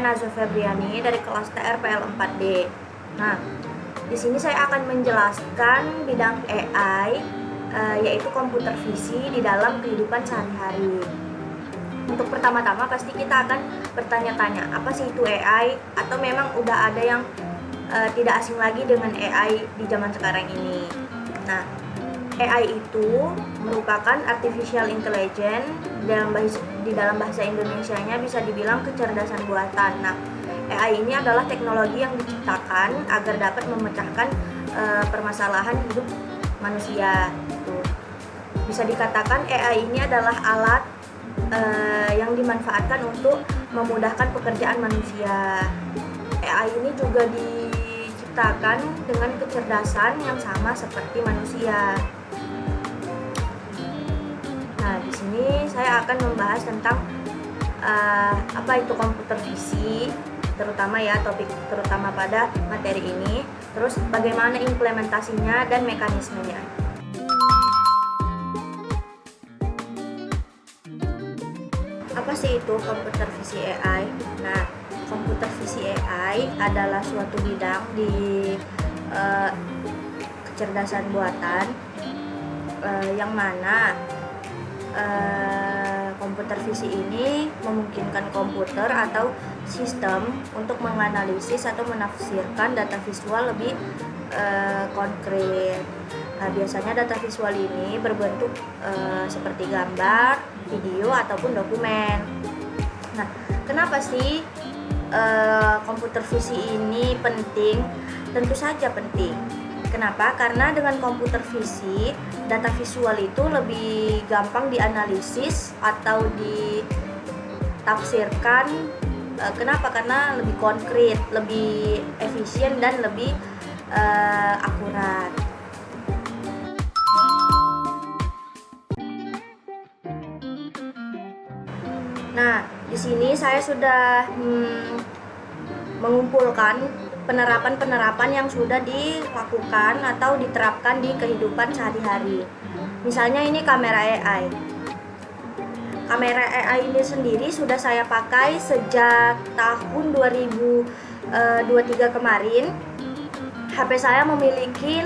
Nazwa Febriani dari kelas TRPL 4D. Nah, di sini saya akan menjelaskan bidang AI, yaitu komputer visi di dalam kehidupan sehari-hari. Untuk pertama-tama pasti kita akan bertanya-tanya, apa sih itu AI? Atau memang udah ada yang tidak asing lagi dengan AI di zaman sekarang ini. Nah, AI itu merupakan artificial intelligence, di dalam bahasa Indonesianya bisa dibilang kecerdasan buatan. Nah, AI ini adalah teknologi yang diciptakan agar dapat memecahkan permasalahan hidup manusia. Bisa dikatakan AI ini adalah alat yang dimanfaatkan untuk memudahkan pekerjaan manusia. AI ini juga diciptakan dengan kecerdasan yang sama seperti manusia. Nah, di sini saya akan membahas tentang apa itu komputer visi, terutama terutama pada materi ini. Terus bagaimana implementasinya dan mekanismenya. Apa sih itu komputer visi AI? Nah, komputer visi AI adalah suatu bidang di kecerdasan buatan yang mana komputer visi ini memungkinkan komputer atau sistem untuk menganalisis atau menafsirkan data visual lebih konkret. Nah, biasanya data visual ini berbentuk seperti gambar, video, ataupun dokumen. Nah, kenapa sih komputer visi ini penting? Tentu saja penting. Kenapa? Karena dengan komputer visi, data visual itu lebih gampang dianalisis atau ditafsirkan. Kenapa? Karena lebih konkret, lebih efisien, dan lebih akurat. Nah, di sini saya sudah mengumpulkan penerapan-penerapan yang sudah dilakukan atau diterapkan di kehidupan sehari-hari. Misalnya ini kamera AI. Kamera AI ini sendiri sudah saya pakai sejak tahun 2023 kemarin. HP saya memiliki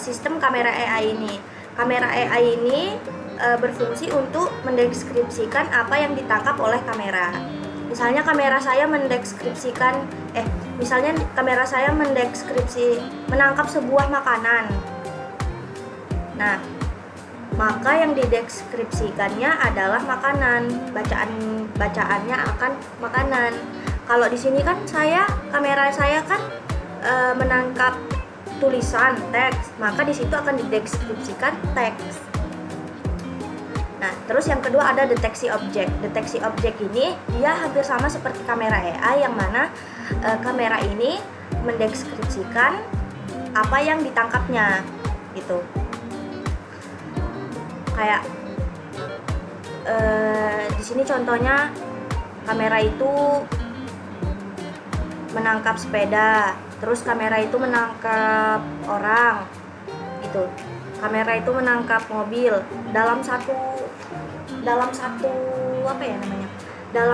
sistem kamera AI ini. Kamera AI ini berfungsi untuk mendeskripsikan apa yang ditangkap oleh kamera. Misalnya kamera saya menangkap sebuah makanan. Nah, maka yang dideskripsikannya adalah makanan. Bacaannya akan makanan. Kalau di sini kan kamera saya kan menangkap tulisan, teks, maka di situ akan dideskripsikan teks. Nah, terus yang kedua ada deteksi objek. Deteksi objek ini dia hampir sama seperti kamera AI, yang mana kamera ini mendeskripsikan apa yang ditangkapnya, gitu. Kayak di sini contohnya kamera itu menangkap sepeda, terus kamera itu menangkap orang, gitu. Kamera itu menangkap mobil. Dalam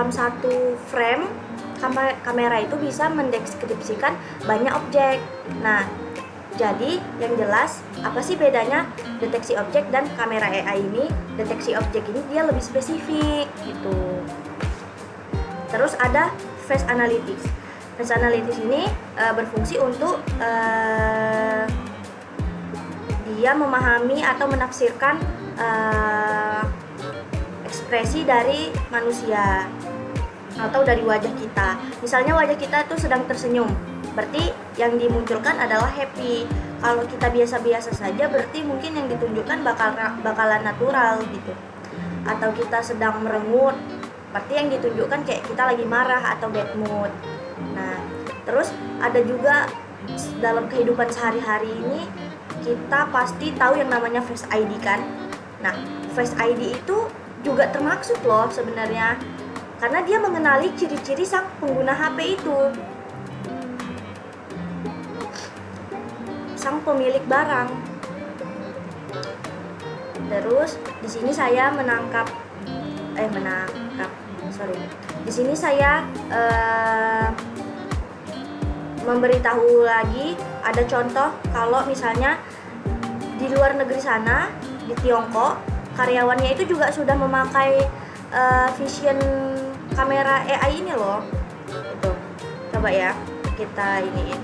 satu frame kamera itu bisa mendeskripsikan banyak objek. Nah, jadi yang jelas apa sih bedanya deteksi objek dan kamera AI ini? Deteksi objek ini dia lebih spesifik, gitu. Terus ada face analytics. Face analytics ini berfungsi untuk dia memahami atau menafsirkan ekspresi dari manusia atau dari wajah kita. Misalnya wajah kita itu sedang tersenyum, berarti yang dimunculkan adalah happy. Kalau kita biasa-biasa saja, berarti mungkin yang ditunjukkan bakalan natural, gitu. Atau kita sedang merengut, berarti yang ditunjukkan kayak kita lagi marah atau bad mood. Nah, terus ada juga dalam kehidupan sehari-hari ini kita pasti tahu yang namanya Face ID kan. Nah, Face ID itu juga termaksud loh sebenarnya, karena dia mengenali ciri-ciri sang pengguna HP itu, sang pemilik barang. Terus di sini saya di sini saya memberitahu lagi ada contoh kalau misalnya di luar negeri sana, di Tiongkok, karyawannya itu juga sudah memakai vision kamera AI ini loh. Itu. Coba ya, kita iniin.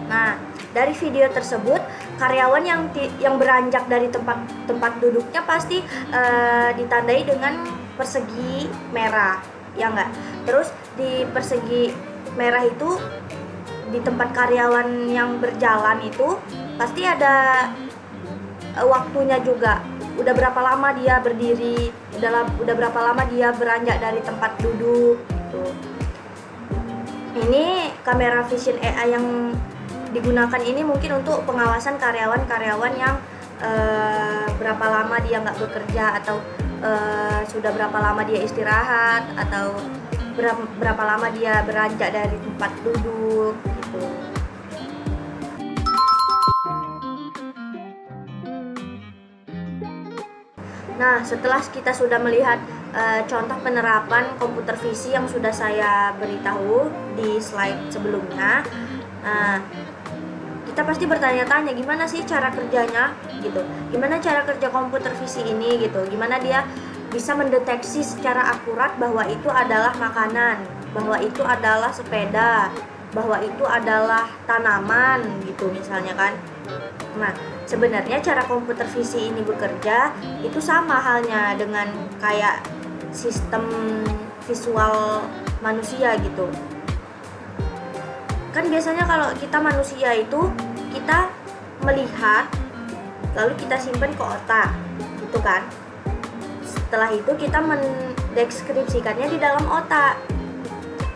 Nah, dari video tersebut karyawan yang beranjak dari tempat duduknya pasti ditandai dengan persegi merah, ya enggak? Terus di persegi merah itu di tempat karyawan yang berjalan itu pasti ada waktunya juga. Udah berapa lama dia berdiri, udah berapa lama dia beranjak dari tempat duduk gitu. Ini kamera vision AI yang digunakan ini mungkin untuk pengawasan karyawan-karyawan yang berapa lama dia nggak bekerja, atau sudah berapa lama dia istirahat, atau berapa lama dia beranjak dari tempat duduk gitu. Nah, setelah kita sudah melihat contoh penerapan komputer visi yang sudah saya beritahu di slide sebelumnya, kita pasti bertanya-tanya gimana sih cara kerjanya gitu, gimana cara kerja komputer visi ini gitu, gimana dia bisa mendeteksi secara akurat bahwa itu adalah makanan, bahwa itu adalah sepeda, bahwa itu adalah tanaman gitu misalnya kan. Nah, sebenarnya cara komputer visi ini bekerja itu sama halnya dengan kayak sistem visual manusia gitu. Kan biasanya kalau kita manusia itu kita melihat lalu kita simpan ke otak gitu kan. Setelah itu kita mendeskripsikannya di dalam otak.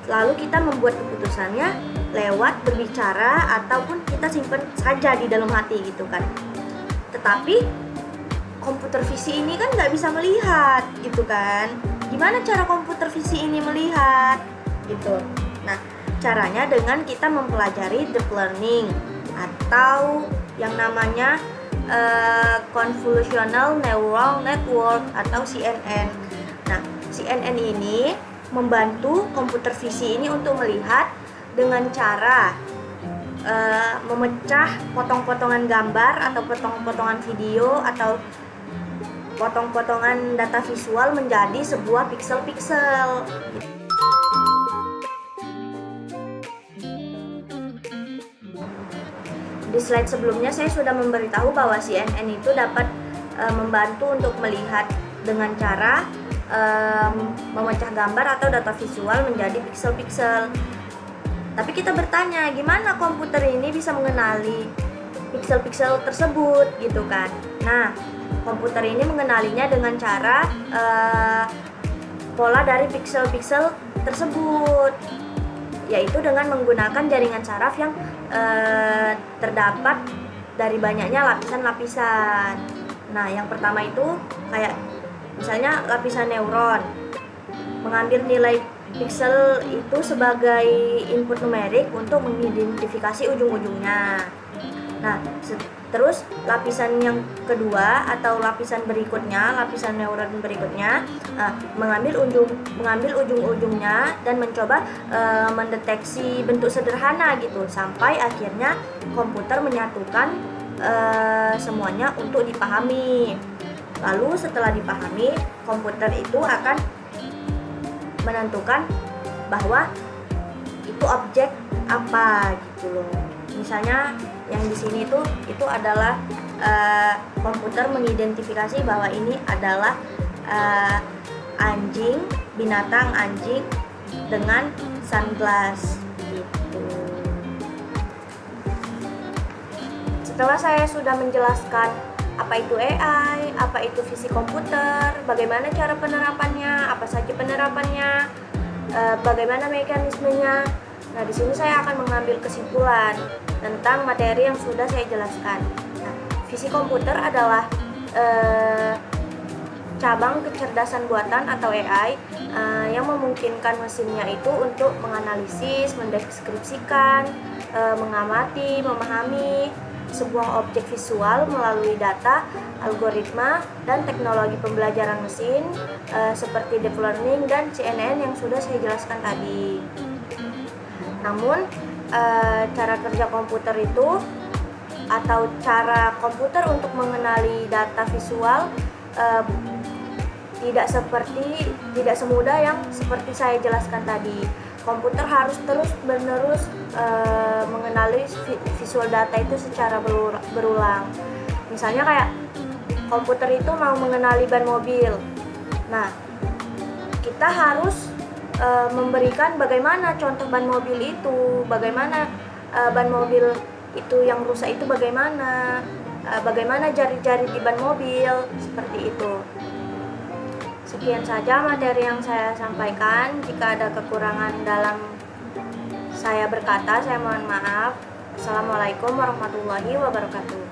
Lalu kita membuat keputusannya lewat berbicara ataupun kita simpan saja di dalam hati gitu kan. Tetapi komputer visi ini kan nggak bisa melihat gitu kan. Gimana cara komputer visi ini melihat gitu? Nah, caranya dengan kita mempelajari deep learning atau yang namanya convolutional neural network atau CNN. Nah, CNN ini membantu komputer visi ini untuk melihat dengan cara memecah potong-potongan gambar atau potong-potongan video atau potong-potongan data visual menjadi sebuah piksel-piksel. Di slide sebelumnya saya sudah memberitahu bahwa CNN itu dapat membantu untuk melihat dengan cara memecah gambar atau data visual menjadi piksel-piksel. Tapi kita bertanya, gimana komputer ini bisa mengenali piksel-piksel tersebut gitu kan? Nah, komputer ini mengenalinya dengan cara pola dari piksel-piksel tersebut, yaitu dengan menggunakan jaringan saraf yang terdapat dari banyaknya lapisan-lapisan. Nah, yang pertama itu kayak misalnya lapisan neuron, mengambil nilai piksel itu sebagai input numerik untuk mengidentifikasi ujung-ujungnya. Nah, terus lapisan yang kedua atau lapisan berikutnya, lapisan neuron berikutnya, mengambil ujung-ujungnya dan mencoba mendeteksi bentuk sederhana gitu, sampai akhirnya komputer menyatukan semuanya untuk dipahami. Lalu setelah dipahami, komputer itu akan menentukan bahwa itu objek apa gitu loh. Misalnya yang di sini itu adalah komputer mengidentifikasi bahwa ini adalah anjing, binatang anjing dengan sunglass gitu. Setelah saya sudah menjelaskan apa itu AI, apa itu visi komputer, bagaimana cara penerapannya, apa saja penerapannya. bagaimana mekanismenya. Nah, di sini saya akan mengambil kesimpulan tentang materi yang sudah saya jelaskan. Nah, visi komputer adalah cabang kecerdasan buatan atau AI yang memungkinkan mesinnya itu untuk menganalisis, mendeskripsikan, mengamati, memahami sebuah objek visual melalui data, algoritma, dan teknologi pembelajaran mesin seperti deep learning dan CNN yang sudah saya jelaskan tadi. Namun, cara kerja komputer itu atau cara komputer untuk mengenali data visual tidak semudah yang seperti saya jelaskan tadi. Komputer harus terus-menerus mengenali visual data itu secara berulang. Misalnya kayak komputer itu mau mengenali ban mobil. Nah, kita harus memberikan bagaimana contoh ban mobil itu, bagaimana ban mobil itu yang rusak itu bagaimana jari-jari di ban mobil, seperti itu. Sekian saja materi yang saya sampaikan. Jika ada kekurangan dalam saya berkata, saya mohon maaf. Assalamualaikum warahmatullahi wabarakatuh.